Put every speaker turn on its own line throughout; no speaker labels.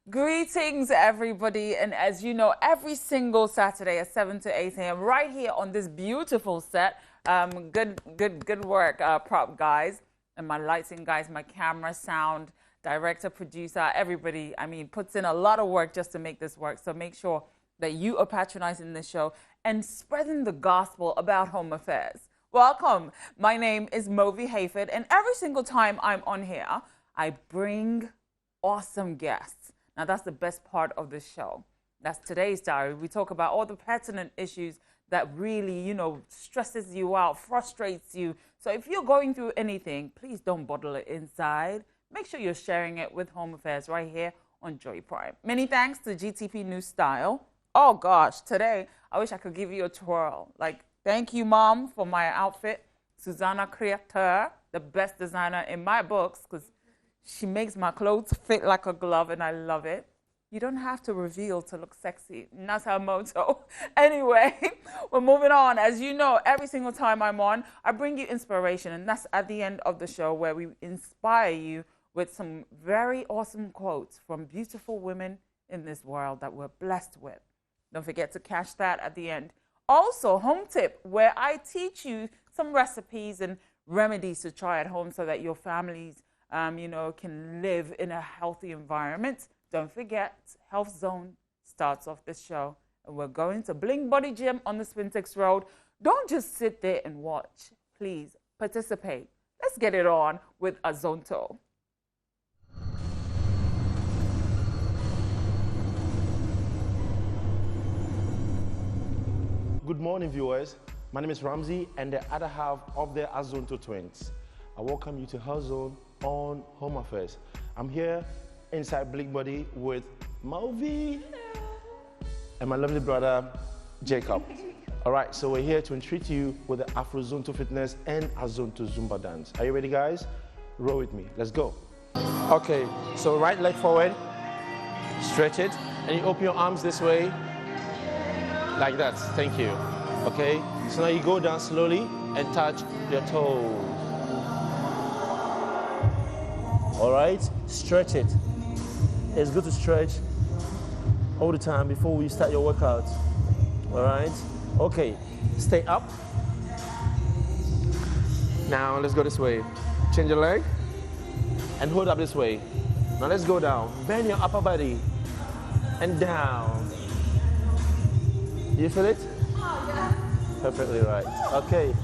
Greetings, everybody. And as you know, every single Saturday at 7 to 8 a.m. right here on this beautiful set. Good work, prop guys, and my lighting guys, my camera, sound, director, producer, everybody. I mean, puts in a lot of work just to make this work. So make sure that you are patronizing the show and spreading the gospel about home affairs. Welcome. My name is Movi Hayford, and every single time I'm on here, I bring awesome guests. Now, that's the best part of the show. That's today's diary. We talk about all the pertinent issues that really, stresses you out, frustrates you. So if you're going through anything, please don't bottle it inside. Make sure you're sharing it with Home Affairs right here on Joy Prime. Many thanks to GTP New Style. Oh, gosh, today, I wish I could give you a twirl. Thank you, Mom, for my outfit. Susanna Creator, the best designer in my books, because she makes my clothes fit like a glove, and I love it. You don't have to reveal to look sexy. And that's her motto. Anyway, we're moving on. As you know, every single time I'm on, I bring you inspiration, and that's at the end of the show where we inspire you with some very awesome quotes from beautiful women in this world that we're blessed with. Don't forget to catch that at the end. Also, home tip, where I teach you some recipes and remedies to try at home so that your families can live in a healthy environment. Don't forget, Health Zone starts off this show. And we're going to Bling Body Gym on the Spintex Road. Don't just sit there and watch. Please participate. Let's get it on with Azonto.
Good morning, viewers. My name is Ramsey, and the other half of the Azonto twins. I welcome you to Health Zone on Home Affairs. I'm here inside Bling Body with Movi and my lovely brother Jacob. All right, so we're here to entreat you with the Afrozonto Fitness and Azonto Zumba dance. Are you ready, guys? Roll with me. Let's go. Okay, so right leg forward, stretch it, and you open your arms this way, like that. Thank you. Okay, so now you go down slowly and touch your toes. All right, stretch it. It's good to stretch all the time before you start your workout. All right, okay, stay up. Now let's go this way. Change your leg and hold up this way. Now let's go down. Bend your upper body and down. You feel it? Oh, yeah. Perfectly right. Okay.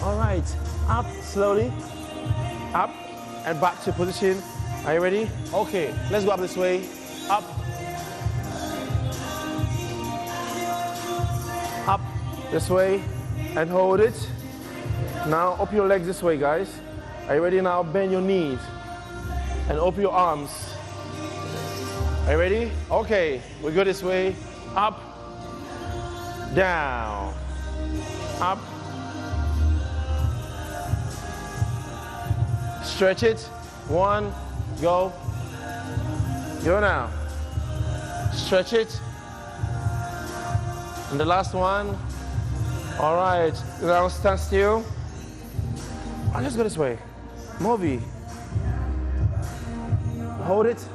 All right, up slowly. Up and back to position. Are you ready? Okay, let's go up this way. Up. Up this way and hold it. Now open your legs this way, guys. Are you ready? Now bend your knees and open your arms. Are you ready? Okay, we go this way. Up, down, up. Stretch it. One, go. Go now. Stretch it. And the last one. All right. Now stand still. I'll just go this way. Movi. Hold it.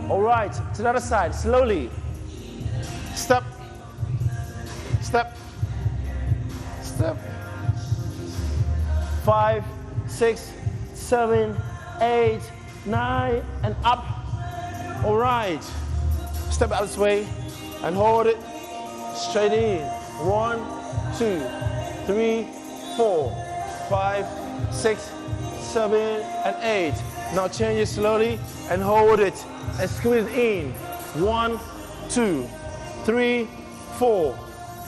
All right. To the other side. Slowly. Step. Step, step. 5, 6, 7, 8, 9, and up. All right. Step out this way and hold it straight in. 1, 2, 3, 4, 5, 6, 7, and 8. Now change it slowly and hold it and squeeze in. 1, 2, 3, 4.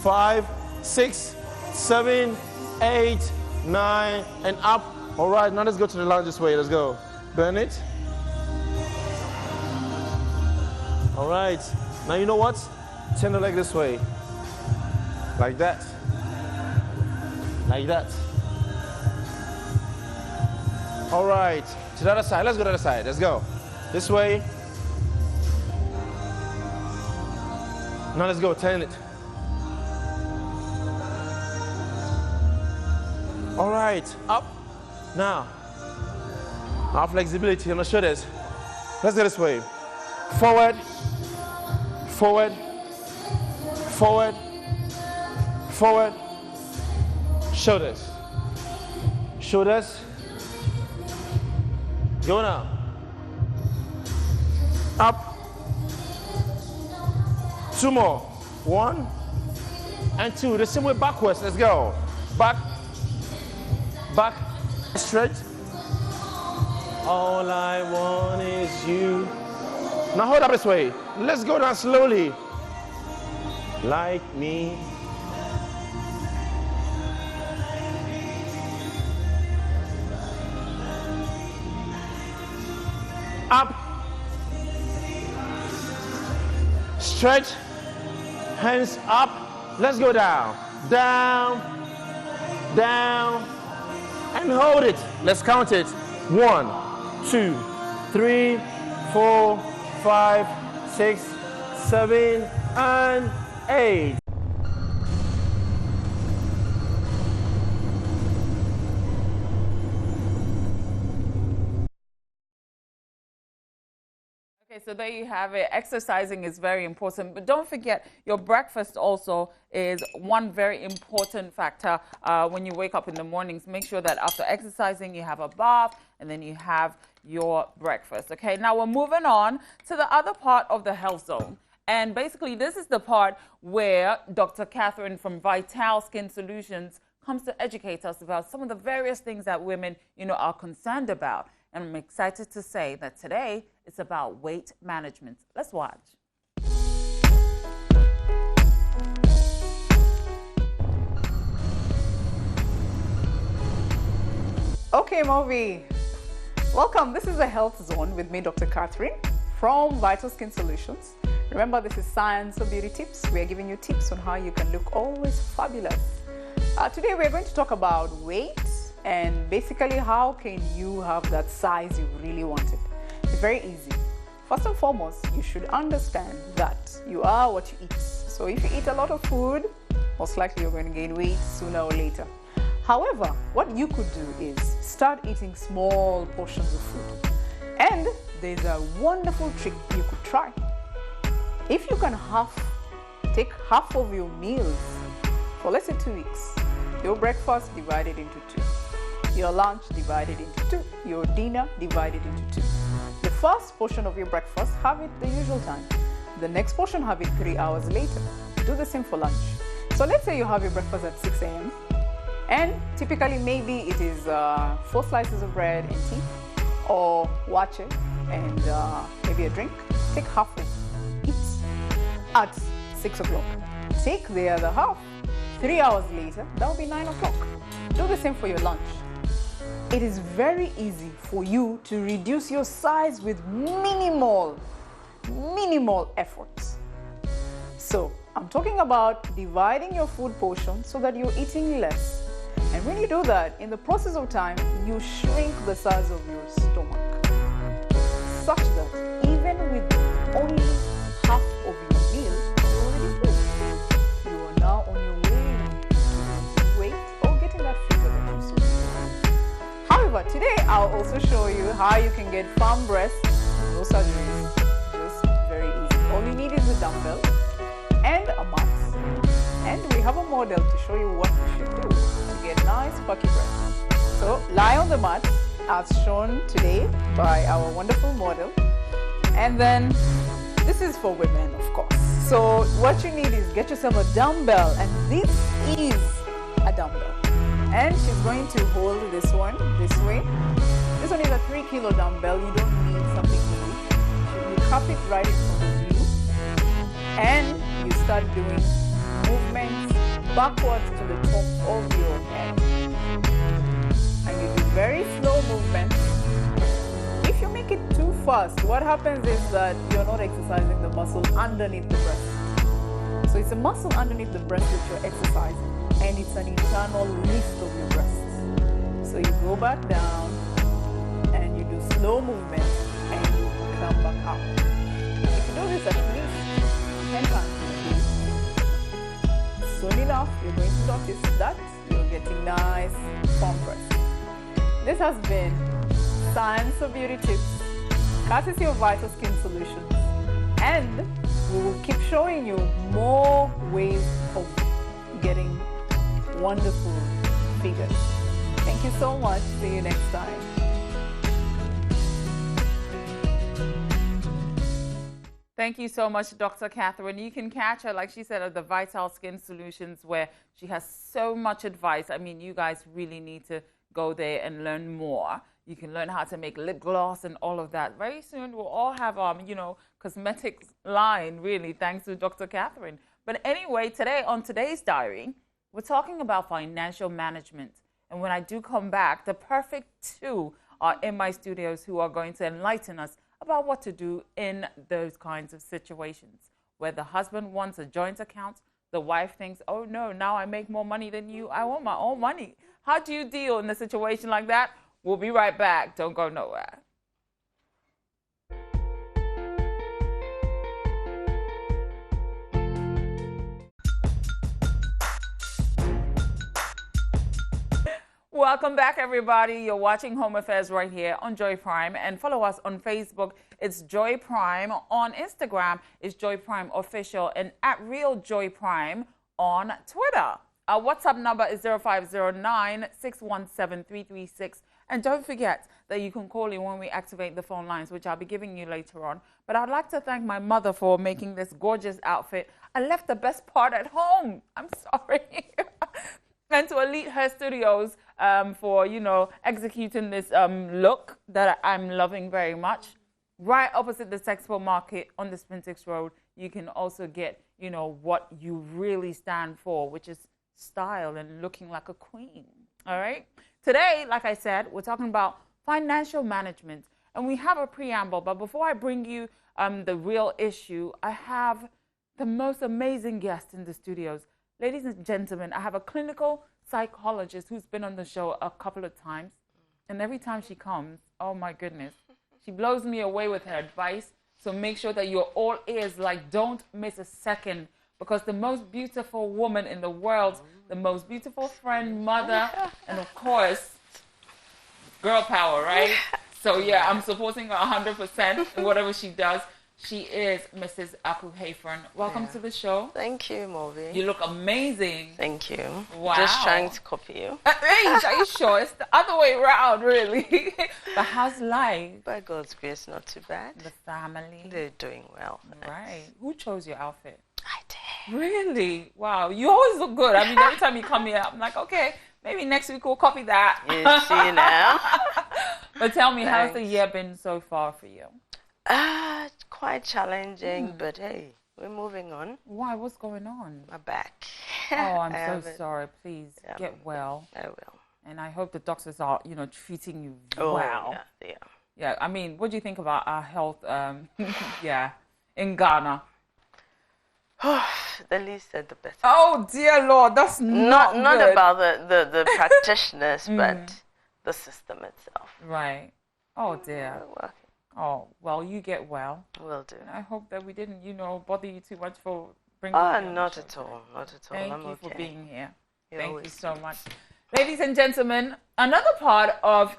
5, 6, 7, 8, 9, and up. All right, now let's go to the lunge this way. Let's go. Bend it. All right. Now you know what? Turn the leg this way. Like that. Like that. All right. To the other side. Let's go to the other side. Let's go. This way. Now let's go. Turn it. right, up. Now, our flexibility on the shoulders. Let's go this way. Forward, forward, forward, forward. Shoulders, shoulders. Go now. Up. 2 more. 1 and 2. The same way backwards. Let's go. Back, back, straight. All I want is you. Now hold up this way. Let's go down slowly. Like me. Up. Stretch. Hands up. Let's go down. Down. Down. And hold it. Let's count it. 1, 2, 3, 4, 5, 6, 7, and 8.
Okay, so there you have it. Exercising is very important, but don't forget your breakfast also is one very important factor when you wake up in the mornings. Make sure that after exercising you have a bath and then you have your breakfast. Okay, now we're moving on to the other part of the health zone. And basically this is the part where Dr. Catherine from Vital Skin Solutions comes to educate us about some of the various things that women, are concerned about. And I'm excited to say that today it's about weight management. Let's watch.
Okay, Movi. Welcome. This is the Health Zone with me, Dr. Catherine from Vital Skin Solutions. Remember, this is Science of Beauty Tips. We are giving you tips on how you can look always fabulous. Today we're going to talk about weight and basically how can you have that size you really wanted. It's very easy. First and foremost, you should understand that you are what you eat. So if you eat a lot of food, most likely you're going to gain weight sooner or later. However, what you could do is start eating small portions of food. And there's a wonderful trick you could try. If you can take half of your meals for let's say 2 weeks, your breakfast divided into 2. Your lunch divided into 2, your dinner divided into 2. The first portion of your breakfast, have it the usual time. The next portion, have it 3 hours later. Do the same for lunch. So let's say you have your breakfast at 6 a.m. and typically maybe it is 4 slices of bread and tea, or wache and maybe a drink. Take half of it at 6 o'clock. Take the other half 3 hours later, that will be 9 o'clock. Do the same for your lunch. It is very easy for you to reduce your size with minimal efforts. So I'm talking about dividing your food portion so that you're eating less. And when you do that, in the process of time, you shrink the size of your stomach, such that even with only half of your meal, you're already full. You are now on your way to losing weight or getting that figure that you're so for. However, today I'll also show you how you can get firm breasts, no surgeries, just very easy. All you need is a dumbbell and a mat. And we have a model to show you what you should do to get nice pucky breasts. So lie on the mat as shown today by our wonderful model. And then this is for women, of course. So what you need is get yourself a dumbbell, and this is a dumbbell. And she's going to hold this one this way. This one is a 3 kilo dumbbell. You don't need something heavy. You cup it right in front of you, and you start doing movements backwards to the top of your head. And you do very slow movements. If you make it too fast, what happens is that you're not exercising the muscle underneath the breast. So it's a muscle underneath the breast that you're exercising, and it's an internal lift of your breasts. So you go back down and you do slow movements and you come back up. If you do this at least 10 times, soon enough you're going to notice that you're getting nice compress. This has been Science of Beauty Tips, courtesy of Vital Skin Solutions. And we will keep showing you more ways of getting wonderful figures. Thank you so much. See you next time.
Thank you so much, Dr. Catherine. You can catch her, like she said, at the Vital Skin Solutions, where she has so much advice. I mean, you guys really need to go there and learn more. You can learn how to make lip gloss and all of that. Very soon, we'll all have, cosmetics line, really, thanks to Dr. Catherine. But anyway, today, on today's diary, we're talking about financial management. And when I do come back, the perfect two are in my studios who are going to enlighten us about what to do in those kinds of situations where the husband wants a joint account, the wife thinks, oh no, now I make more money than you, I want my own money. How do you deal in a situation like that? We'll be right back. Don't go nowhere. Welcome back, everybody. You're watching Home Affairs right here on Joy Prime. And follow us on Facebook. It's Joy Prime. On Instagram, it's Joy Prime Official. And at Real Joy Prime on Twitter. Our WhatsApp number is 0509-617-336. And don't forget that you can call in when we activate the phone lines, which I'll be giving you later on. But I'd like to thank my mother for making this gorgeous outfit. I left the best part at home. I'm sorry. And to Elite Hair Studios for, executing this look that I'm loving very much. Right opposite the Sexpo Market on the Spintex Road, you can also get, what you really stand for, which is style and looking like a queen. All right? Today, like I said, we're talking about financial management. And we have a preamble. But before I bring you the real issue, I have the most amazing guest in the studios. Ladies and gentlemen, I have a clinical psychologist who's been on the show a couple of times. And every time she comes, oh my goodness, she blows me away with her advice. So make sure that you're all ears, like don't miss a second. Because the most beautiful woman in the world, the most beautiful friend, mother, and of course, girl power, right? So yeah, I'm supporting her 100% in whatever she does. She is Mrs. Aku Hayfern. Welcome to the show.
Thank you, Movi.
You look amazing.
Thank you.
Wow.
Just trying to copy you.
Hey, are you sure? It's the other way around, really. But how's life?
By God's grace, not too bad.
The family?
They're doing well.
Right. Who chose your outfit?
I did.
Really? Wow. You always look good. I mean, every time you come here, I'm like, okay, maybe next week we'll copy that.
You see now.
But tell me, how's the year been so far for you?
Quite challenging, but hey, we're moving on.
Why? What's going on?
My back.
Oh, I'm so sorry. Please get well.
I will.
And I hope the doctors are, treating you
well.
Yeah,
they are.
Yeah, I mean, what do you think about our health, in Ghana?
The least said the better.
Oh, dear Lord, that's not good.
About the practitioners, but the system itself.
Right. Oh, dear.
We're working.
Oh, well, you get well.
Will do.
And I hope that we didn't, bother you too much for bringing
Oh,
you
not at all. Not at all.
Thank
I'm
you
okay.
for being here.
You're
Thank you
always
so much. Ladies and gentlemen, another part of,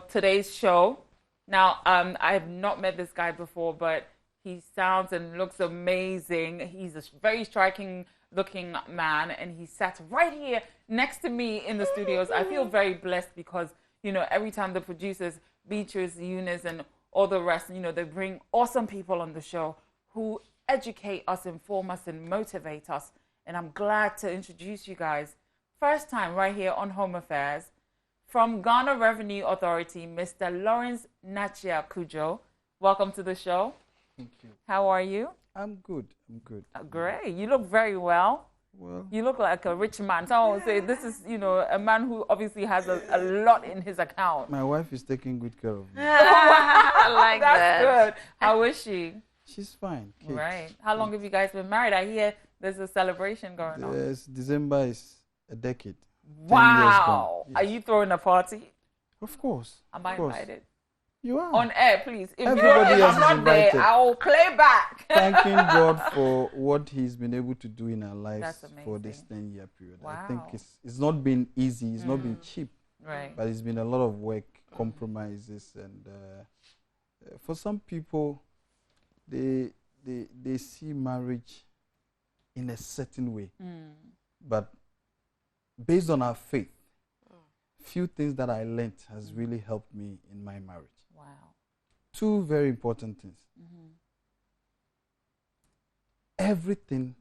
today's show. Now, I have not met this guy before, but he sounds and looks amazing. He's a very striking looking man, and he sat right here next to me in the studios. I feel very blessed because, every time the producers, Beatrice, Eunice, and all the rest, they bring awesome people on the show who educate us, inform us, and motivate us. And I'm glad to introduce you guys. First time right here on Home Affairs. From Ghana Revenue Authority, Mr. Lawrence Nachia Kujo. Welcome to the show.
Thank you.
How are you?
I'm good.
Great. You look very well.
Well,
You look like a rich man. Someone would say this is, a man who obviously has a lot in his account.
my wife is taking good care of me.
I like
That's
that.
good. How is she?
She's fine. Kate.
Right. How long have you guys been married? I hear there's a celebration going on.
Yes, December is a decade. 10 years
Wow.
gone.
Are
Yes.
you throwing a party?
Of course.
Am I
of course.
invited?
You are.
On air, please. If
Everybody else
I'm
is
not there,
invited.
I will play back.
Thanking God for what He's been able to do in our lives
That's
for this
amazing.
10-year period. I
Wow.
think it's not been easy, it's not been cheap,
Right.
but it's been a lot of work, compromises, and for some people, they see marriage in a certain way. But based on our faith, few things that I learned has really helped me in my marriage.
Wow.
Two very important things. Everything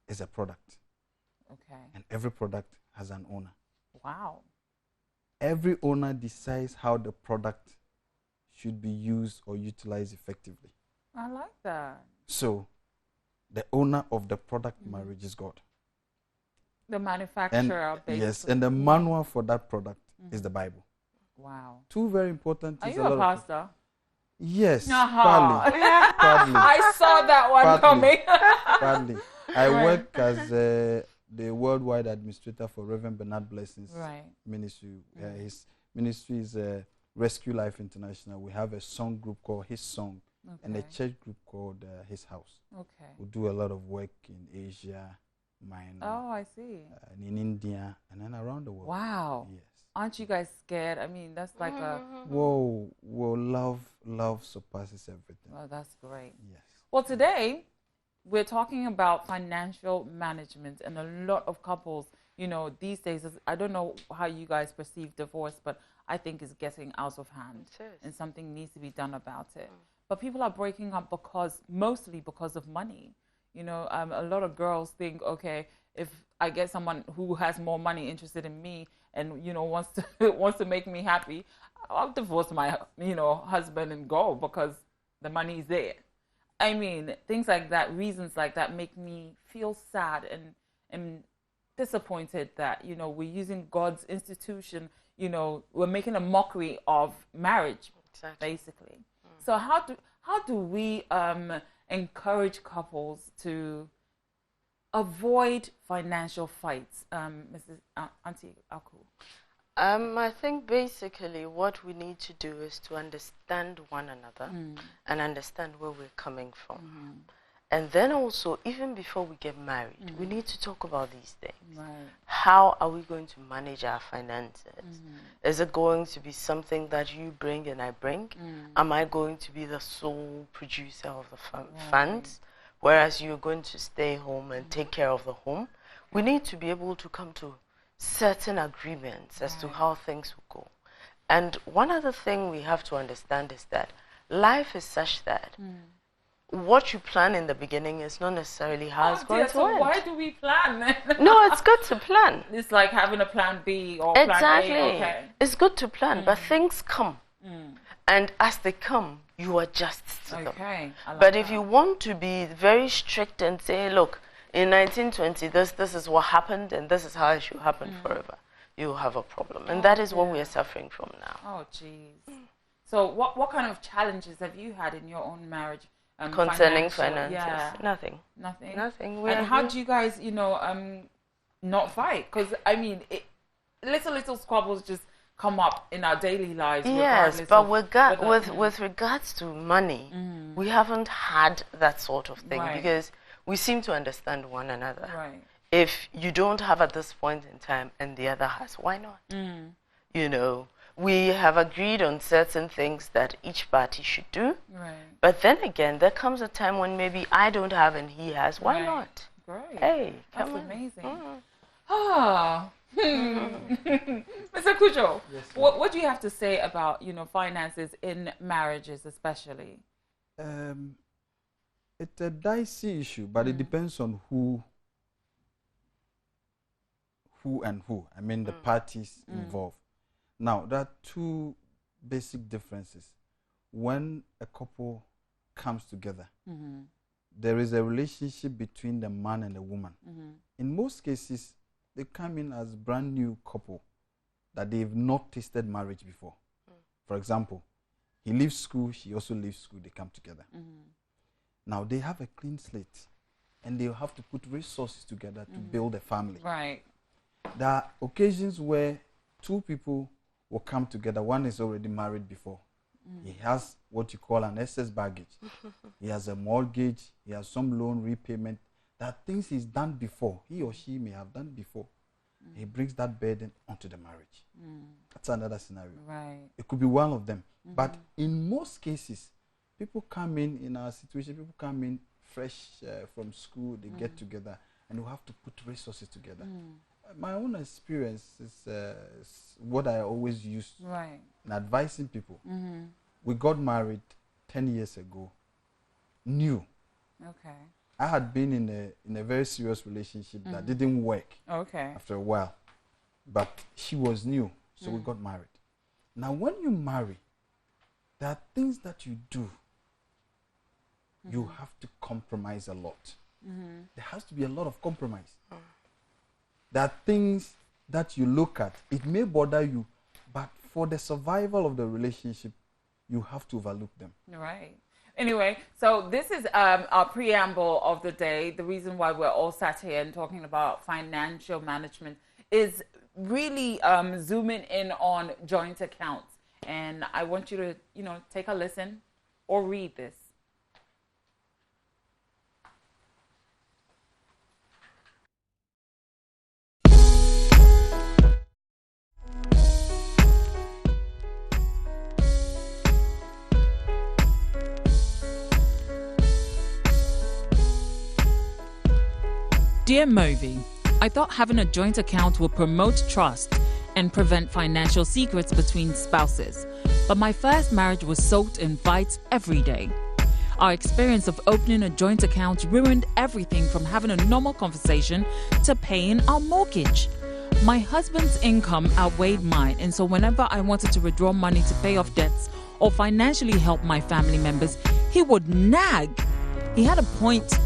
is a product,
Okay.
and every product has an owner.
Wow.
Every owner decides how the product should be used or utilized effectively.
I like that.
So, the owner of the product marriage is God.
The
And
manufacturer, basically.
yes, and the manual for that product is the Bible.
Wow.
Two very important
Are
things.
you a pastor?
Yes,
Uh-huh.
partly. Partly.
I saw that one
Partly.
coming.
Partly. I work as the worldwide administrator for Reverend Bernard Blessings
Right.
Ministry. His ministry is Rescue Life International. We have a song group called His Song and a church group called His House.
Okay.
We do a lot of work in Asia, Minor,
Oh, I see.
and in India, and then around the world.
Wow.
Yes.
Aren't you guys scared? I mean, that's like a.
Whoa, love surpasses everything.
Oh, that's great.
Yes.
Well, today we're talking about financial management, and a lot of couples, you know, these days, I don't know how you guys perceive divorce, but I think it's getting out of hand,
It is.
and something needs to be done about it. But people are breaking up mostly because of money. You know, a lot of girls think, okay, if I get someone who has more money interested in me and, you know, wants to make me happy, I'll divorce my, husband and go because the money's there. I mean, things like that, reasons like that make me feel sad and disappointed that, we're using God's institution, we're making a mockery of marriage,
Exactly.
basically. So how do we encourage couples to avoid financial fights, Mrs. Auntie Aku?
I think basically what we need to do is to understand one another and understand where we're coming from. And then also, even before we get married, we need to talk about these things.
Right.
How are we going to manage our finances? Is it going to be something that you bring and I bring? Am I going to be the sole producer of the funds, whereas you're going to stay home and take care of the home? We need to be able to come to certain agreements as to how things will go. And one other thing we have to understand is that life is such that what you plan in the beginning is not necessarily how it's going to
so
end.
why do we plan then?
No, it's good to plan.
It's like having a plan B or plan
Exactly.
A. Okay.
It's good to plan, but things come. And as they come, you adjust to them.
Okay. I like
But if
that.
you want to be very strict and say, look, in 1920, this is what happened and this is how it should happen forever, you have a problem. And that is what we are suffering from now.
Oh, jeez. So what kind of challenges have you had in your own marriage?
Concerning
financial?
finances,
Yeah.
nothing.
Nothing?
Nothing.
And how do you guys, not fight? Because, I mean, little squabbles just come up in our daily lives.
Yes,
regardless
but
of
with regards to money, we haven't had that sort of thing because we seem to understand one another.
Right.
If you don't have at this point in time and the other has, why not? We have agreed on certain things that each party should do.
Right.
But then again, there comes a time when maybe I don't have and he has. Why
Right.
not?
Great.
Hey,
That's
come on.
amazing. Ah. Mr. Kujo, what do you have to say about, finances in marriages especially?
It's a dicey issue, but it depends on who and who. I mean, the parties involved. Now, there are two basic differences. When a couple comes together, there is a relationship between the man and the woman. In most cases, they come in as brand new couple that they've not tasted marriage before. For example, he leaves school, she also leaves school, they come together. Now, they have a clean slate, and they'll have to put resources together to build a family.
Right.
There are occasions where two people will come together. One is already married before, He has what you call an excess baggage. He has a mortgage. He has some loan repayment. There are things he's done before. He or she may have done before. He brings that burden onto the marriage. That's another scenario.
Right.
It could be one of them. But in most cases, people come in our situation, people come in fresh from school, they get together, and we have to put resources together. My own experience is what I always use in advising people. We got married 10 years ago, new.
Okay.
I had been in a very serious relationship that didn't work after a while. But she was new, so we got married. Now, when you marry, there are things that you do. You have to compromise a lot. There has to be a lot of compromise. There are things that you look at. It may bother you, but for the survival of the relationship, you have to overlook them.
Right. Anyway, so this is our preamble of the day. The reason why we're all sat here and talking about financial management is really zooming in on joint accounts. And I want you to, take a listen or read this.
Dear Movi, I thought having a joint account would promote trust and prevent financial secrets between spouses. But my first marriage was soaked in fights every day. Our experience of opening a joint account ruined everything from having a normal conversation to paying our mortgage. My husband's income outweighed mine, and so whenever I wanted to withdraw money to pay off debts or financially help my family members, he would nag. He had a point,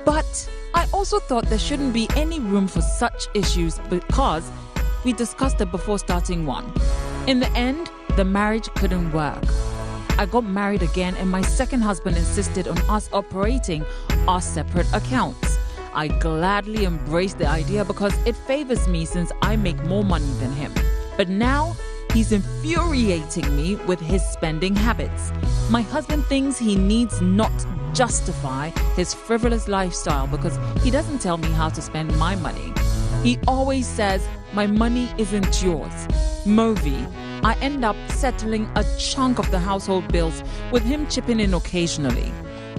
but I also thought there shouldn't be any room for such issues because we discussed it before starting one. In the end, the marriage couldn't work. I got married again, and my second husband insisted on us operating our separate accounts. I gladly embraced the idea because it favors me since I make more money than him. But now, he's infuriating me with his spending habits. My husband thinks he needs not justify his frivolous lifestyle because he doesn't tell me how to spend my money. He always says, my money isn't yours. Movi, I end up settling a chunk of the household bills with him chipping in occasionally.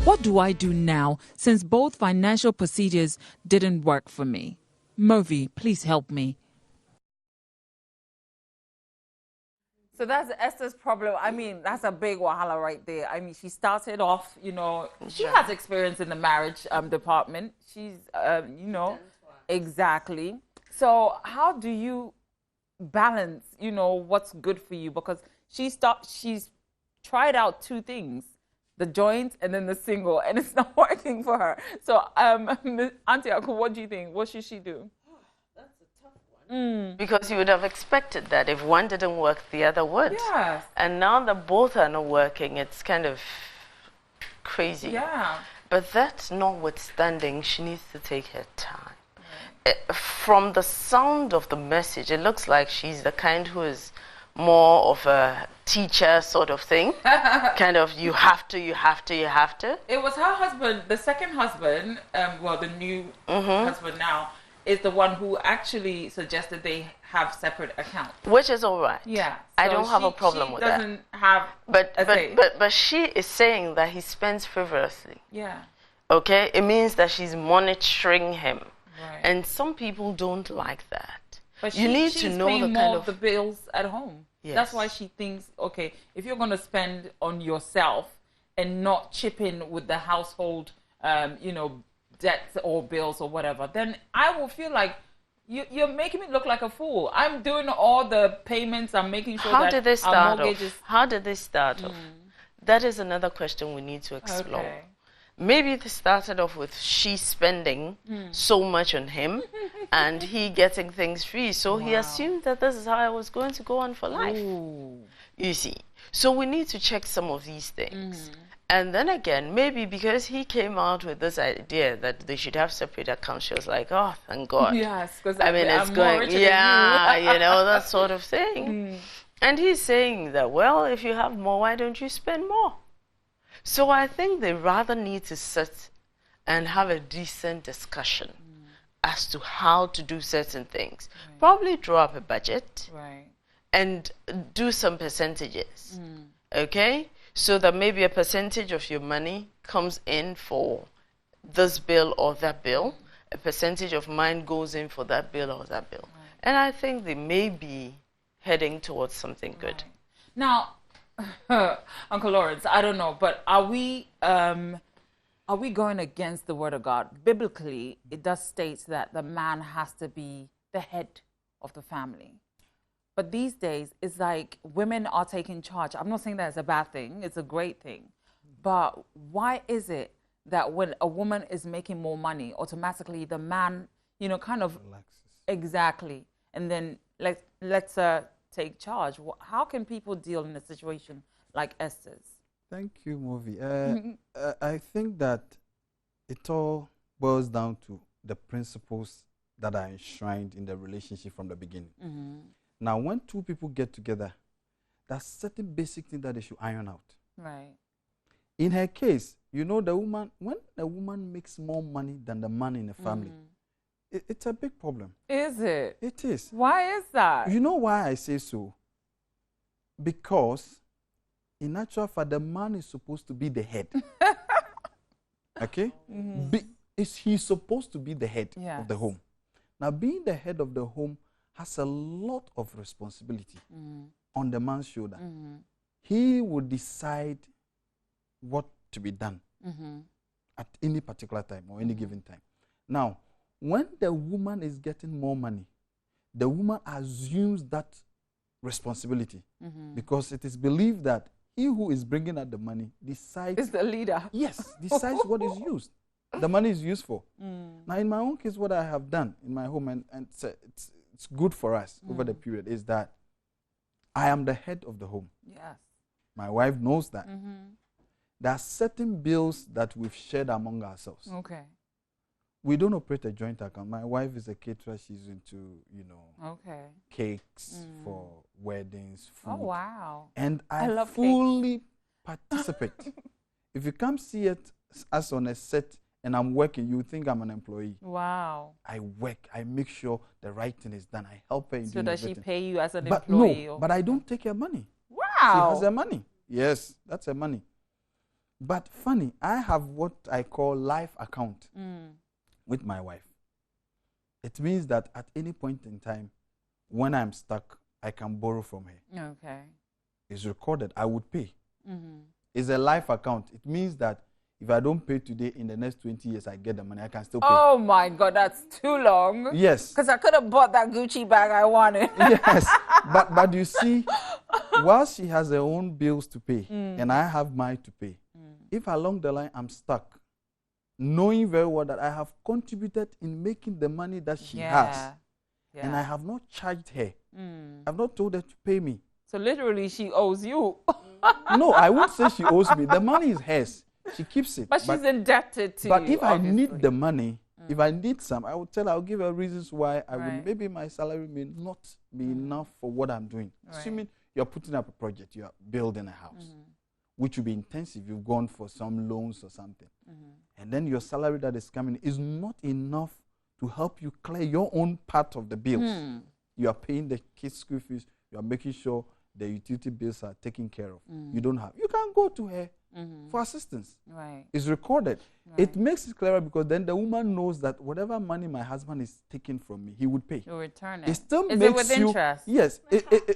What do I do now since both financial procedures didn't work for me? Movi, please help me.
So that's Esther's problem. I mean, that's a big wahala right there. I mean, she started off, she has experience in the marriage department. She's, exactly. So how do you balance, what's good for you? Because she's tried out two things, the joint and then the single, and it's not working for her. So, Auntie Aku, what do you think? What should she do?
Because you would have expected that if one didn't work, the other would.
Yes.
And now that both are not working, it's kind of crazy.
Yeah.
But that notwithstanding, she needs to take her time. From the sound of the message, it looks like she's the kind who is more of a teacher sort of thing. Kind of, you have to.
It was her husband, the second husband, the new husband now, is the one who actually suggested they have separate accounts.
Which is all right.
Yeah. So
I don't have a problem with that.
She doesn't have
but she is saying that he spends frivolously.
Yeah.
Okay? It means that she's monitoring him.
Right.
And some people don't like that.
But
you need to know the kind
of the bills at home.
Yes.
That's why she thinks, okay, if you're going to spend on yourself and not chip in with the household, debts or bills or whatever, then I will feel like you're making me look like a fool. I'm doing all the payments. I'm making sure
How
that
did
our mortgage is...
How did they start off? That is another question we need to explore.
Okay.
Maybe they started off with she spending so much on him and he getting things free. So he assumed that this is how I was going to go on for life.
Ooh.
You see. So we need to check some of these things. And then again, maybe because he came out with this idea that they should have separate accounts, she was like, oh, thank God.
Yes, because
I mean, it's going, that sort of thing. And he's saying that, well, if you have more, why don't you spend more? So I think they rather need to sit and have a decent discussion as to how to do certain things. Right. Probably draw up a budget.
Right.
And do some percentages. Okay? So that maybe a percentage of your money comes in for this bill or that bill. A percentage of mine goes in for that bill or that bill. Right. And I think they may be heading towards something good.
Right. Now, Uncle Lawrence, I don't know, but are we going against the word of God? Biblically, it does state that the man has to be the head of the family. But these days, it's like women are taking charge. I'm not saying that it's a bad thing. It's a great thing. But why is it that when a woman is making more money, automatically the man, kind of
relaxes?
Exactly. And then let's take charge. How can people deal in a situation like Esther's?
Thank you, Movi. I think that it all boils down to the principles that are enshrined in the relationship from the beginning. Now, when two people get together, there's certain basic things that they should iron out.
Right.
In her case, the woman, when a woman makes more money than the man in the family, it's a big problem.
Is it?
It is.
Why is that? You
know why I say so? Because in actual fact, the man is supposed to be the head. Okay? He's supposed to be the head of the home. Now, being the head of the home has a lot of responsibility on the man's shoulder. He will decide what to be done at any particular time or any given time. Now, when the woman is getting more money, the woman assumes that responsibility because it is believed that he who is bringing out the money decides.
Is the leader.
Yes, decides what is used. The money is used for. Now, in my own case, what I have done in my home, and it's good for us over the period, is that I am the head of the home.
Yes.
My wife knows that. There are certain bills that we've shared among ourselves.
Okay.
We don't operate a joint account. My wife is a caterer. She's into, cakes for weddings, food.
Oh, wow.
And I fully participate. If you come see it as on a set and I'm working, you think I'm an employee.
Wow.
I work. I make sure the right thing is done. I help her in
doing everything. So does she pay you as an
employee?
No,
but I don't take her money.
Wow.
She has her money. Yes, that's her money. But funny, I have what I call life account with my wife. It means that at any point in time, when I'm stuck, I can borrow from her.
Okay.
It's recorded. I would pay. It's a life account. It means that if I don't pay today, in the next 20 years, I get the money. I can still pay.
Oh, my God. That's too long.
Yes.
Because I could have bought that Gucci bag I wanted.
Yes. But you see, while she has her own bills to pay and I have mine to pay, if along the line I'm stuck, knowing very well that I have contributed in making the money that she has, and I have not charged her, I've not told her to pay me.
So literally, she owes you.
No, I won't say she owes me. The money is hers. She keeps it.
But she's indebted to you.
But if I need the money, if I need some, I will tell her, I'll give her reasons why I will. Maybe my salary may not be enough for what I'm doing. Assuming you're putting up a project, you're building a house, which will be intensive. You've gone for some loans or something. And then your salary that is coming is not enough to help you clear your own part of the bills. You are paying the kids' school fees. You are making sure the utility bills are taken care of. You don't have. You can go to her for assistance. It's recorded. It makes it clearer because then the woman knows that whatever money my husband is taking from me, he would pay.
He'll return it.
It still
is
makes
it with
you,
interest?
Yes.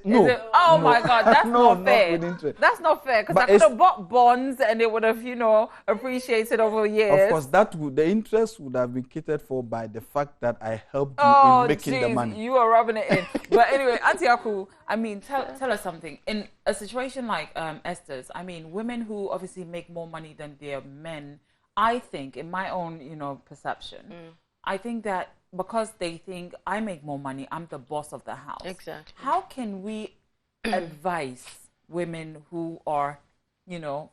No.
Oh, my God. That's not fair.
Not with interest.
That's not fair because I could have bought bonds and it would have, appreciated over years.
Of course, the interest would have been catered for by the fact that I helped you in making the money.
You are rubbing it in. But anyway, Auntie Aku, tell us something. In a situation like Esther's, women who obviously make more money than their men, I think, in my own, perception, I think that because they think I make more money, I'm the boss of the house.
Exactly.
How can we advise women who are,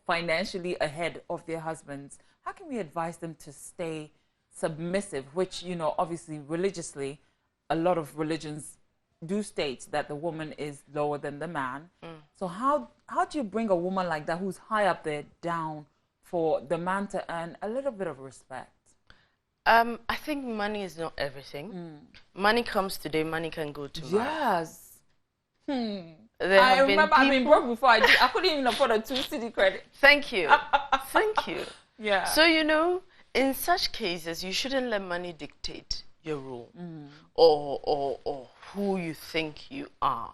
financially ahead of their husbands? How can we advise them to stay submissive, which, obviously religiously, a lot of religions do state that the woman is lower than the man. So how do you bring a woman like that who's high up there down for the man to earn a little bit of respect?
I think money is not everything. Money comes today, money can go tomorrow.
Yes.
I
remember I've been broke before. I couldn't even afford a 2 city credit.
Thank you. Thank you.
Yeah.
So, you know, in such cases, you shouldn't let money dictate your role or who you think you are.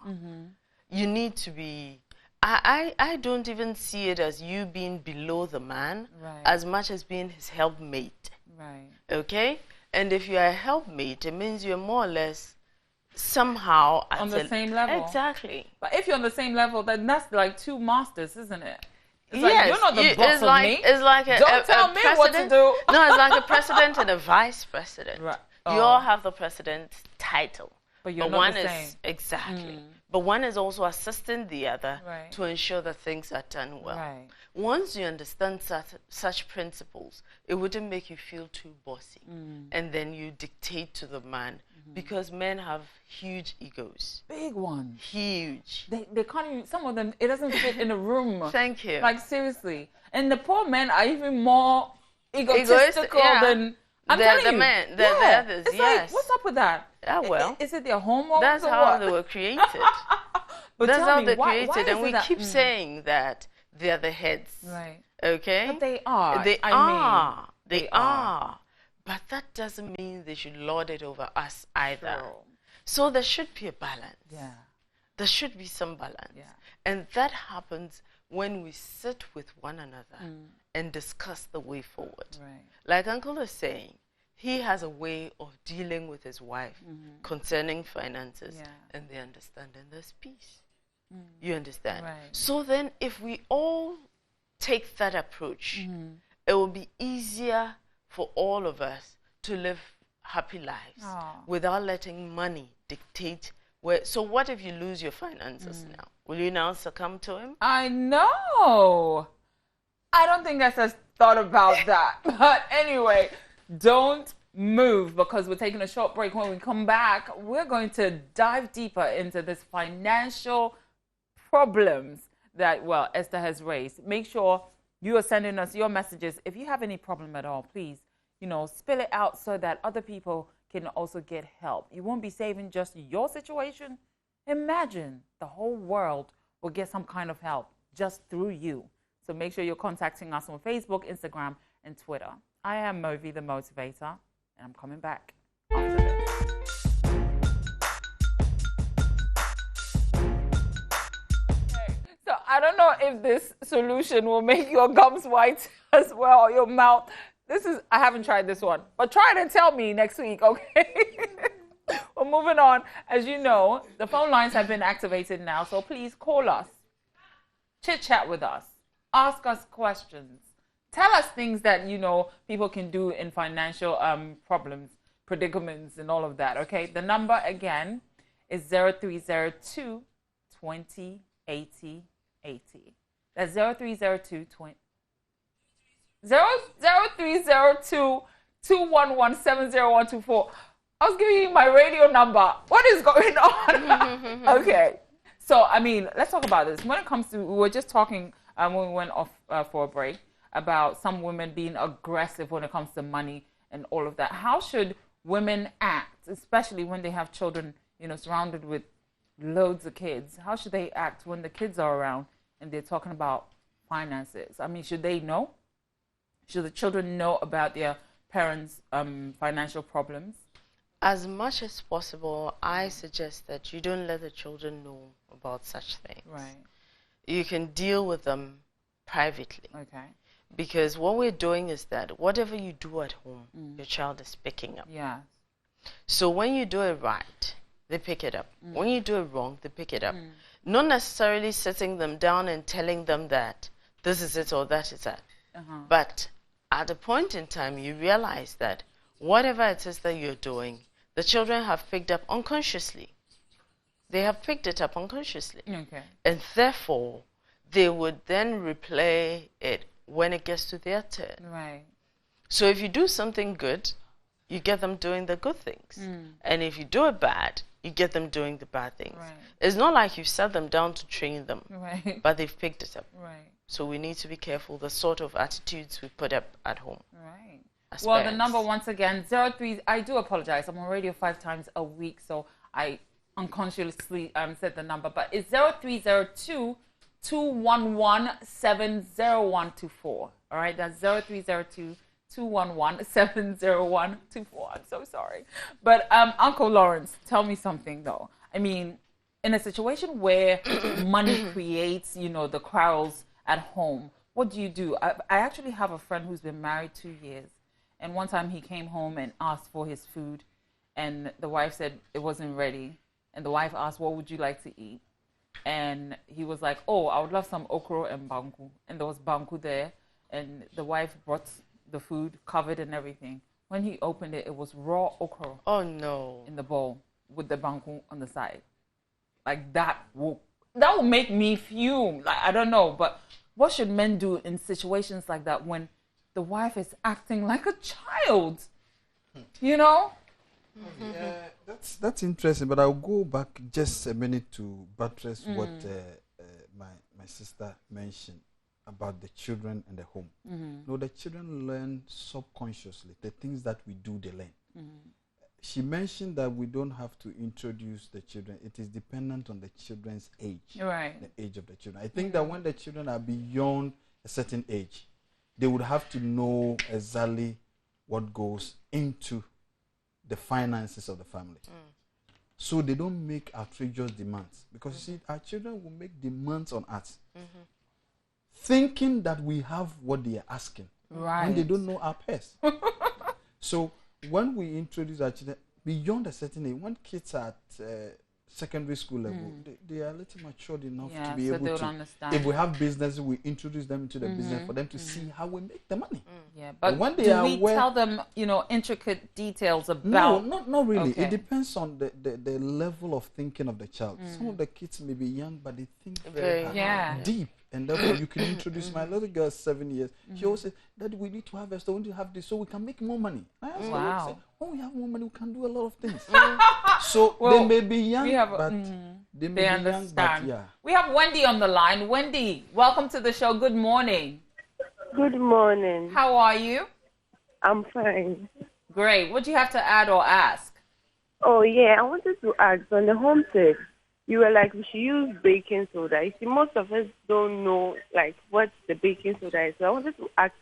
You need to be... I don't even see it as you being below the man as much as being his helpmate.
Right.
Okay? And if you are a helpmate, it means you're more or less somehow
on the same level.
Exactly.
But if you're on the same level, then that's like 2 masters, isn't it? It's
yes,
like, you're not the boss of me.
It's like
Don't tell me what to do.
No, it's like a president and a vice president.
Right.
You all have the president's title.
But you're not
one
the
is
same.
exactly. But one is also assisting the other to ensure that things are done well.
Right.
Once you understand such principles, it wouldn't make you feel too bossy. And then you dictate to the man because men have huge egos.
Big ones.
Huge.
They can't even, some of them, it doesn't fit in a room.
Thank you.
Like, seriously. And the poor men are even more egotistical than... I'm telling you.
The others,
it's
yes.
like, what's up with that?
Yeah, well.
Is it their homework?
That's how they were created.
But
that's how
me,
they're
why
created. And we
that?
keep saying that they're the heads.
Right.
Okay?
But they are.
They are. But that doesn't mean they should lord it over us either.
True.
So there should be a balance.
Yeah.
There should be some balance.
Yeah.
And that happens when we sit with one another and discuss the way forward.
Right.
Like Uncle is saying, he has a way of dealing with his wife concerning finances, and they understand, and there's peace. You understand?
Right.
So then if we all take that approach, it will be easier for all of us to live happy lives without letting money dictate where. So what if you lose your finances now? Will you now succumb to him?
I know. I don't think Esther's thought about that. But anyway, don't move because we're taking a short break. When we come back, we're going to dive deeper into this financial problems that, well, Esther has raised. Make sure you are sending us your messages. If you have any problem at all, please, spill it out so that other people can also get help. You won't be saving just your situation. Imagine the whole world will get some kind of help just through you. So make sure you're contacting us on Facebook, Instagram, and Twitter. I am Movi the Motivator, and I'm coming back after this. So I don't know if this solution will make your gums white as well, or your mouth. I haven't tried this one, but try it and tell me next week, okay? We're moving on. As you know, the phone lines have been activated now, so please call us, chit-chat with us, ask us questions, tell us things that, people can do in financial problems, predicaments, and all of that, okay? The number, again, is 0302 20 80 80. That's 0302 0302 211 70124. I was giving you my radio number. What is going on? Okay. So, let's talk about this. When it comes to, we were just talking when we went off for a break about some women being aggressive when it comes to money and all of that. How should women act, especially when they have children, surrounded with loads of kids? How should they act when the kids are around and they're talking about finances? Should they know? Should the children know about their parents' financial problems?
As much as possible, I suggest that you don't let the children know about such things.
Right.
You can deal with them privately.
Okay.
Because what we're doing is that whatever you do at home, your child is picking up.
Yeah.
So when you do it right, they pick it up. When you do it wrong, they pick it up. Not necessarily sitting them down and telling them that this is it or that is that. But at a point in time, you realize that whatever it is that you're doing, the children have picked up unconsciously. They have picked it up unconsciously.
Okay.
And therefore, they would then replay it when it gets to their turn.
Right.
So if you do something good, you get them doing the good things. And if you do it bad, you get them doing the bad things.
Right.
It's not like you sat them down to train them,
Right.
but they've picked it up.
Right.
So we need to be careful the sort of attitudes we put up at home.
Right.
as
Well, the
parents.
number once again, 03. I do apologize. I'm on radio 5 times a week, so I unconsciously said the number, but it's 0302 211 70124. All right, that's 0302 211 70124. I'm so sorry. But Uncle Lawrence, tell me something though. I mean, in a situation where money creates, the quarrels at home, what do you do? I actually have a friend who's been married 2 years. And one time he came home and asked for his food. And the wife said it wasn't ready. And the wife asked, what would you like to eat? And he was like, oh, I would love some okra and banku. And there was banku there. And the wife brought the food, covered and everything. When he opened it, it was raw okra.
Oh, no.
In the bowl with the banku on the side. Like that will make me fume. Like, I don't know. But what should men do in situations like that when the wife is acting like a child? You know?
Yeah, that's interesting. But I'll go back just a minute to buttress what my sister mentioned about the children and the home. No, the children learn subconsciously. The things that we do, they learn. She mentioned that we don't have to introduce the children. It is dependent on the children's age.
Right.
The age of the children. I think that when the children are beyond a certain age, they would have to know exactly what goes into the finances of the family. So they don't make outrageous demands. Because you see, our children will make demands on us, thinking that we have what they are asking.
Right.
And they don't know our past. So when we introduce our children beyond a certain age, when kids are at secondary school level, they are a little matured enough to be able to
understand.
If we have business, we introduce them into the business for them to see how we make the money.
Yeah, but
when they
do
are
we
aware,
tell them, not details about?
No, not really.
Okay.
It depends on the level of thinking of the child. Some of the kids may be young, but they think very hard, deep. And therefore, you can introduce my little girl, 7 years. She always says, Daddy, we need to have a store, we need to have this so we can make more money. I asked her,
Wow.
when we have more money, we can do a lot of things. So they may be young, but they may be
understand.
young, but yeah.
We have Wendy on the line. Wendy, welcome to the show. Good morning.
Good morning.
How are you?
I'm fine.
Great. What do you have to add or ask?
Oh, yeah, I wanted to ask, on the homestead, you were like, we should use baking soda. You see, most of us don't know, like, what the baking soda is. So I wanted to ask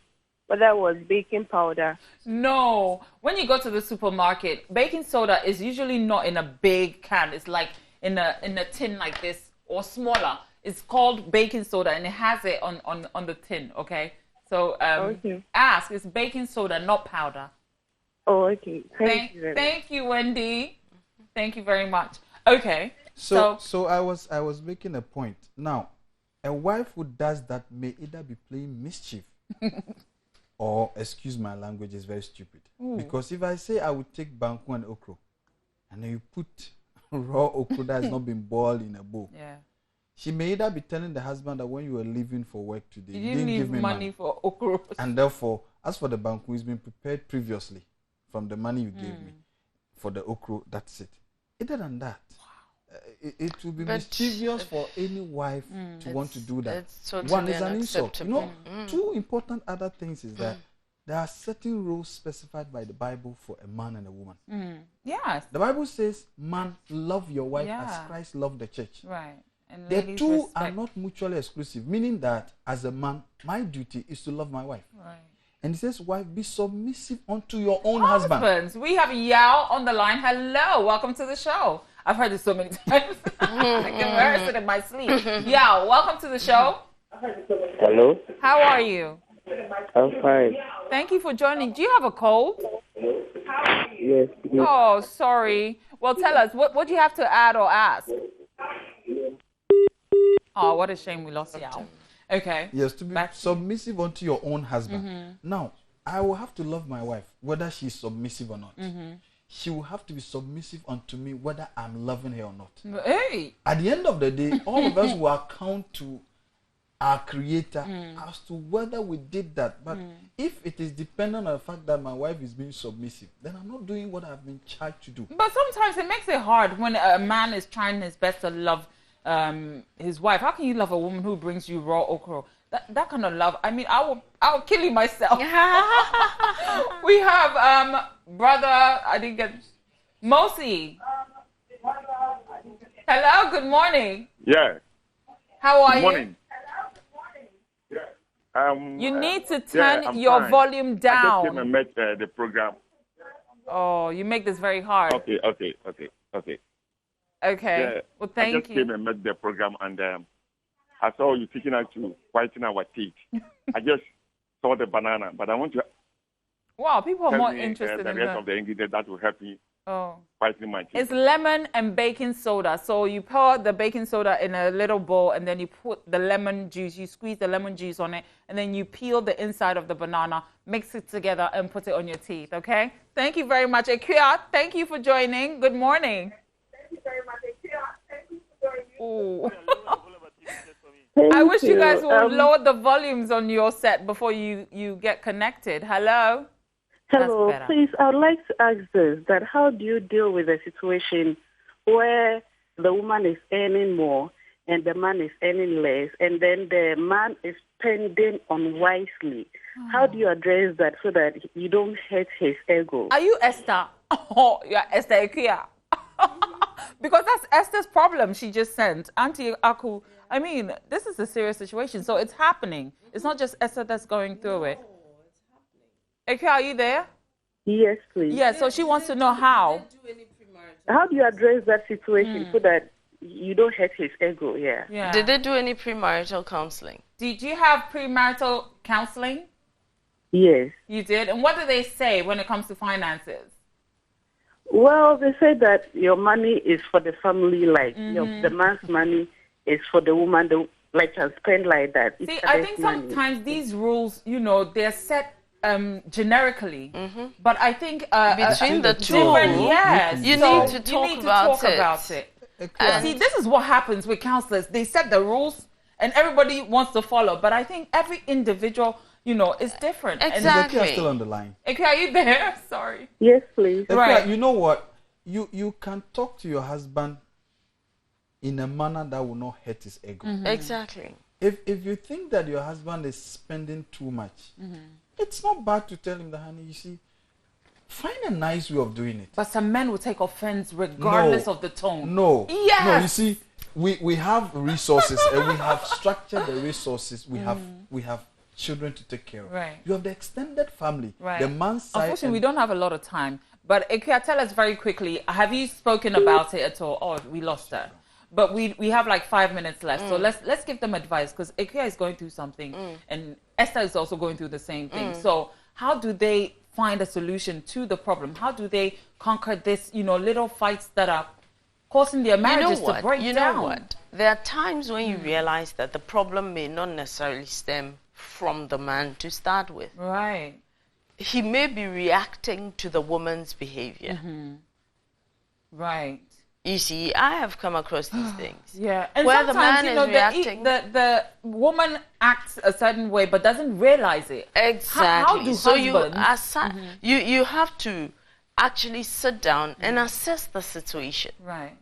whether it was baking powder.
No. When you go to the supermarket, baking soda is usually not in a big can. It's like in a tin like this or smaller. It's called baking soda, and it has it on the tin, okay? So ask. It's baking soda, not powder.
Oh, okay. Thank you.
Thank you, Wendy. Thank you very much. Okay.
So I was making a point. Now, a wife who does that may either be playing mischief or, excuse my language, is very stupid. Because if I say I would take banku and okra, and then you put raw okra that has not been boiled in a bowl, she may either be telling the husband that when you were leaving for work today,
you didn't give me money for okra.
And therefore, as for the banku, it's been prepared previously from the money you gave me. For the okra, that's it. Other than that, it will be mischievous for any wife to want to do that.
Totally
One is an insult. Two important other things is that there are certain rules specified by the Bible for a man and a woman.
Yes.
The Bible says, man, love your wife as Christ loved the church.
Right. And
The two are not mutually exclusive, meaning that as a man, my duty is to love my wife. Right. And he says, wife, be submissive unto your own husband.
Husbands. We have Yao on the line. Hello. Welcome to the show. I've heard this so many times. I can rehearse it in my sleep. Yao, welcome to the show.
Hello?
How are you?
I'm fine.
Thank you for joining. Do you have a cold?
Yes.
Oh, sorry. Well, tell us, what do you have to add or ask? Oh, what a shame we lost Yao. Okay.
Yes, to be submissive unto your own husband. Now, I will have to love my wife, whether she's submissive or not. She will have to be submissive unto me, whether I'm loving her or not.
Hey.
At the end of the day, all of us will account to our creator as to whether we did that. But if it is dependent on the fact that my wife is being submissive, then I'm not doing what I've been charged to do.
But sometimes it makes it hard when a man is trying his best to love his wife. How can you love a woman who brings you raw okra? That kind of love. I mean, I'll kill you myself. We have brother. I didn't get Mosi. Hello. Good morning.
Yeah.
How are
Good morning.
you?
Yeah.
You need to turn
I'm
your
fine.
volume
I just
down.
came and met the program.
Oh, you make this very hard.
Okay.
Okay.
Yeah.
Well,
I
thank
just
you.
came and met the program, and I saw you teaching us to whiten our teeth. I just saw the banana, but I want to
Wow, people are
tell
more
me
interested
the
in
rest
that.
of the ingredients that will help me
Oh.
whiten my teeth.
It's lemon and baking soda. So you pour the baking soda in a little bowl and then you put the lemon juice, you squeeze the lemon juice on it, and then you peel the inside of the banana, mix it together and put it on your teeth, okay? Thank you very much. Ekia, thank you for joining. Good morning. Thank you very much, Ekia. I wish you guys would lower the volumes on your set before you get connected. Hello?
Hello,
That's better.
please, I would like to ask this, that how do you deal with a situation where the woman is earning more and the man is earning less, and then the man is spending unwisely? How do you address that so that you don't hurt his ego?
Are you Esther? Oh, you're Esther Ekia. Because that's Esther's problem she just sent. Auntie Aku, I mean, this is a serious situation, so it's happening. It's not just Esther that's going through it. Ekia, are you there?
Yes, please.
Yeah, so she wants to know how.
How do you address that situation so that you don't hurt his ego? Yeah.
Yeah.
Did they do any premarital counseling?
Did you have premarital counseling?
Yes.
You did? And what do they say when it comes to finances?
Well, they say that your money is for the family, like the man's money is for the woman, like can spend like that.
See, I think sometimes these rules, they're set generically, but I think
Between the two,
yes,
you
so
need to talk
you need
about
to talk
it.
about it. And see, this is what happens with counselors. They set the rules, and everybody wants to follow. But I think every individual, is different.
Exactly.
Ekia is still on the line.
Okay, are you there? Sorry.
Yes, please.
Ekia,
Right.
you know what? You can talk to your husband in a manner that will not hurt his ego.
Exactly.
If you think that your husband is spending too much, it's not bad to tell him that, honey, you see, find a nice way of doing it.
But some men will take offense regardless of the tone.
No.
Yes.
No, you see, we have resources and we have structured the resources. We have children to take care of.
Right.
You have the extended family.
Right.
The man's side.
Unfortunately, we don't have a lot of time. But Ekia, tell us very quickly, have you spoken about it at all? Oh, we lost her. But we have like 5 minutes left. So let's give them advice, because Ekia is going through something and Esther is also going through the same thing. So how do they find a solution to the problem? How do they conquer this, little fights that are causing their marriages to break down?
You know what? There are times when you realize that the problem may not necessarily stem from the man to start with.
Right.
He may be reacting to the woman's behavior.
Right.
You see, I have come across these things.
Yeah, and
Where the
sometimes,
man is reacting.
the woman acts a certain way but doesn't realize it.
Exactly.
How do
so
husbands...
you have to actually sit down and assess the situation.
Right.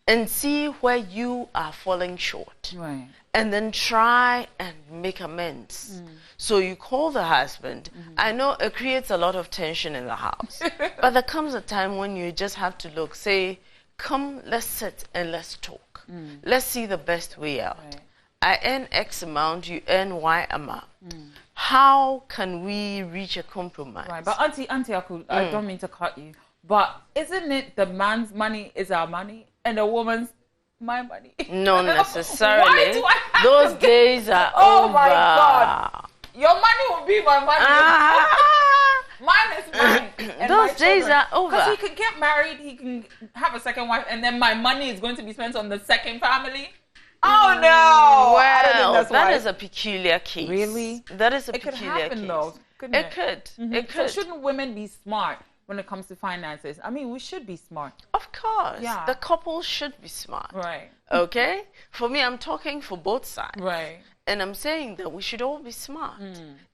And see where you are falling short.
Right.
And then try and make amends. So you call the husband. I know it creates a lot of tension in the house. But there comes a time when you just have to say, come, let's sit and let's talk. Let's see the best way out.
Right.
I earn X amount, you earn Y amount. How can we reach a compromise?
Right. But Auntie Aku, I don't mean to cut you, but isn't it the man's money is our money and the woman's my money?
Not necessarily.
Why do I have
Those
to
days are
Oh
over.
my God. Your money will be my money. Mine is mine. And
Those
my
days
children.
are over.
Because he can get married, he can have a second wife, and then my money is going to be spent on the second family. Oh no! I don't think
Well,
that's
that
wise.
is a peculiar case.
Really?
That is a
It could
peculiar
happen
case.
though, couldn't it?
It could. It
So
could.
shouldn't women be smart when it comes to finances? I mean, we should be smart.
Of course.
Yeah.
The couple should be smart.
Right.
Okay? For me, I'm talking for both sides.
Right.
And I'm saying that we should all be smart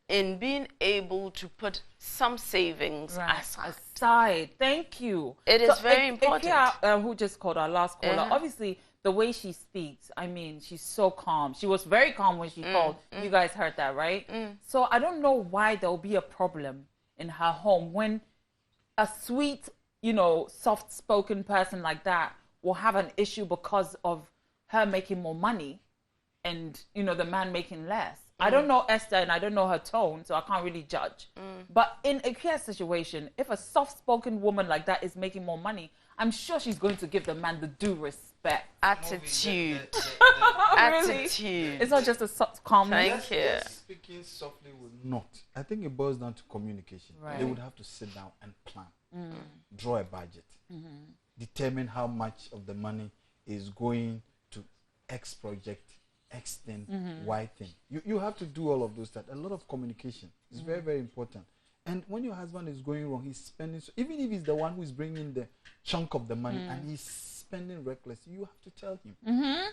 in being able to put some savings
aside. Thank you.
It is very important.
Ikea, who just called our last caller, obviously the way she speaks, I mean, she's so calm. She was very calm when she called. You guys heard that, right? So I don't know why there'll be a problem in her home when a sweet, you know, soft-spoken person like that will have an issue because of her making more money and, you know, the man making less. I don't know Esther and I don't know her tone, so I can't really judge. But in a care situation, if a soft-spoken woman like that is making more money, I'm sure she's going to give the man the due respect.
Attitude.
Really?
Attitude.
It's not just a soft calmness.
Thank you.
Speaking softly would not. I think it boils down to communication.
Right.
They would have to sit down and plan, draw a budget, determine how much of the money is going to X project, X thing, Y thing. You have to do all of those things. A lot of communication is very, very important. And when your husband is going wrong, he's spending, even if he's the one who is bringing the chunk of the money and he's spending recklessly, you have to tell him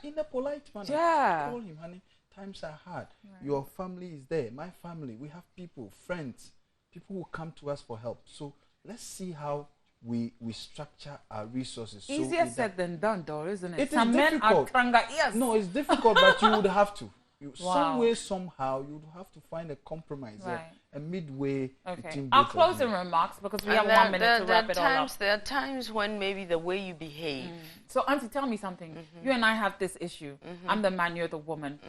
in a polite manner.
Yeah.
Tell him, honey, times are hard. Your family is there. My family, we have people, friends, people who come to us for help. So let's see how we structure our resources.
Easier said than done, though, isn't it?
It is
Some men are
difficult.
yes.
No, it's difficult, but you would have to.
Wow.
Some way, somehow, you would have to find a compromise,
Right.
a midway between
Our
both of
closing
you.
remarks, because we
And
have 1 minute to wrap it all up.
There are times when maybe the way you behave.
So, Auntie, tell me something. You and I have this issue. I'm the man, you're the woman.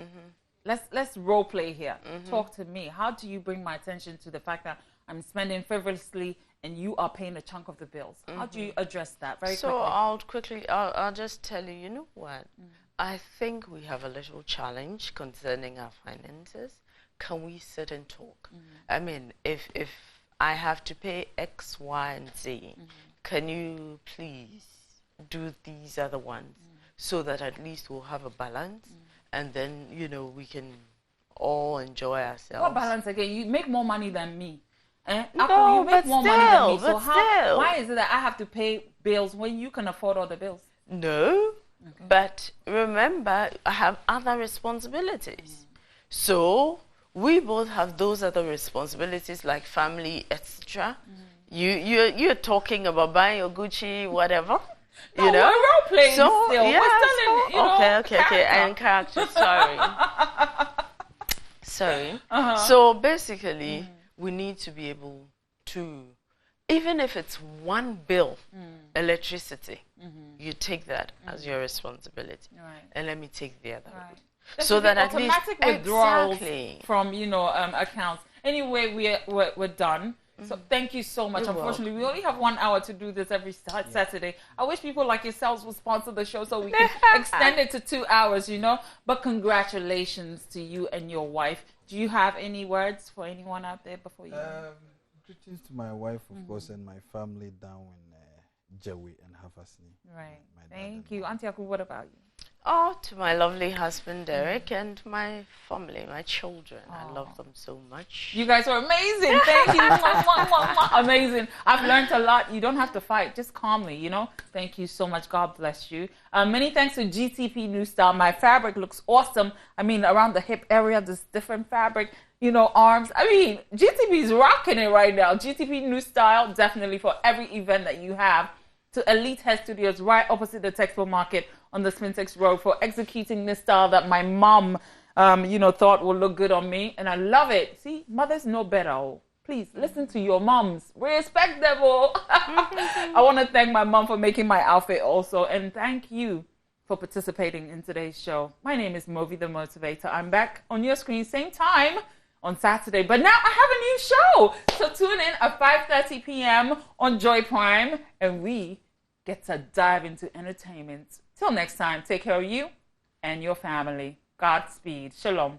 Let's role play here. Talk to me. How do you bring my attention to the fact that I'm spending frivolously and you are paying a chunk of the bills? How do you address that very quickly?
I'll just tell you, you know what? I think we have a little challenge concerning our finances. Can we sit and talk? I mean, if I have to pay X, Y, and Z, can you please do these other ones so that at least we'll have a balance and then, you know, we can all enjoy ourselves.
What balance again? You make more money than me.
No,
you make
but
more
still,
money than me. So
still.
why is it that I have to pay bills when you can afford all the bills?
No, but remember, I have other responsibilities. So we both have those other responsibilities like family, etc. You're talking about buying your Gucci, whatever.
No,
you know,
we're role playing still.
Yeah,
We're still in, you know,
okay, and character. Sorry. So basically, we need to be able to, even if it's one bill, electricity, you take that as your responsibility, and let me take the other.
So that at least withdrawals
exactly.
from accounts. Anyway, we're done. So thank you so much. Unfortunately, we only have 1 hour to do this every Saturday. I wish people like yourselves would sponsor the show so we can extend it to 2 hours, you know. But congratulations to you and your wife. Do you have any words for anyone out there before you?
Greetings to my wife, of course, and my family down in Jewi and Hafasni.
Right. Thank you. Auntie Aku, what about you?
Oh, to my lovely husband, Derek, and my family, my children. I love them so much.
You guys are amazing. Thank you. Amazing. I've learned a lot. You don't have to fight. Just calmly, you know. Thank you so much. God bless you. Many thanks to GTP New Style. My fabric looks awesome. I mean, around the hip area, this different fabric, you know, arms. I mean, GTP is rocking it right now. GTP New Style, definitely for every event that you have. To Elite Hair Studios, right opposite the Textile Market on the Spintex Road, for executing this style that my mom, thought would look good on me. And I love it. See, mothers know better. Oh. Please, listen to your moms. Respect them all. I want to thank my mom for making my outfit also. And thank you for participating in today's show. My name is Movi the Motivator. I'm back on your screen, same time on Saturday. But now I have a new show. So tune in at 5:30 p.m. on Joy Prime. And we get to dive into entertainment. Till next time, take care of you and your family. Godspeed. Shalom.